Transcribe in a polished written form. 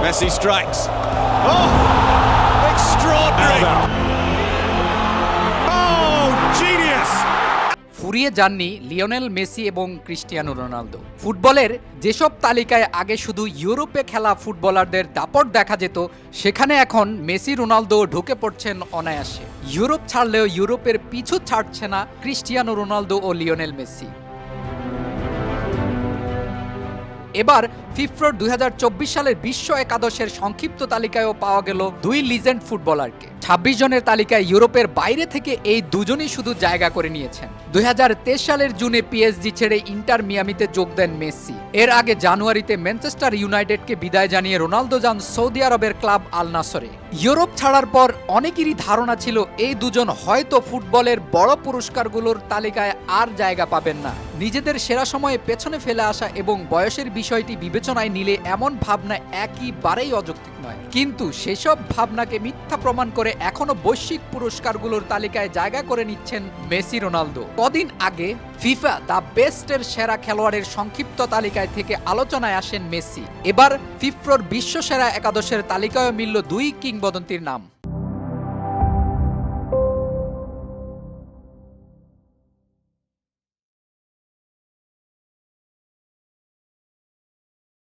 Messi strikes. Oh, extraordinary! Oh, genius! ফুরিয়ে যাননি Lionel Messi এবং ক্রিস্টিয়ানো রোনালদো। ফুটবলের যেসব তালিকায় আগে শুধু ইউরোপে খেলা ফুটবলারদের দাপট দেখা যেত, সেখানে এখন মেসি রোনালদো ঢুকে পড়ছেন অনায়াসে। ইউরোপ ছাড়লেও ইউরোপের পিছু ছাড়ছে না ক্রিস্টিয়ানো রোনালদো ও লিওনেল মেসি। এবার ফিফার 2024 সালের বিশ্ব একাদশের সংক্ষিপ্ত তালিকায়ও পাওয়া গেল দুই লিজেন্ড ফুটবলারকে। 26 জনের তালিকায় ইউরোপের বাইরে থেকে এই দুজনই শুধু জায়গা করে নিয়েছেন। 2023 সালের জুনে পিএসজি ছেড়ে ইন্টার মিয়ামিতে যোগ দেন মেসি। এর আগে জানুয়ারিতে ম্যানচেস্টার ইউনাইটেডকে বিদায় জানিয়ে রোনালদো যান সৌদি আরবের ক্লাব আল নাসরে। ইউরোপ ছাড়ার পর অনেকেরই ধারণা ছিল এই দুজন হয়তো ফুটবলের বড় পুরস্কারগুলোর তালিকায় আর জায়গা পাবেন না। নিজেদের সেরা সময়ে পেছনে ফেলে আসা এবং বয়সের বিষয়টি বিবেচনায় নিলে এমন ভাবনা একেবারেই অযৌক্তিক নয়। কিন্তু সেসব ভাবনাকে মিথ্যা প্রমাণ করে এখনো বৈশ্বিক পুরস্কারগুলোর তালিকায় জায়গা করে নিচ্ছেন মেসি রোনালদো। কদিন আগে ফিফা দ্য বেস্টের সেরা খেলোয়াড়ের সংক্ষিপ্ত তালিকায় থেকে আলোচনায় আসেন মেসি। এবার ফিফার বিশ্ব সেরা একাদশের তালিকায় মিলল দুই কিংবদন্তির নাম।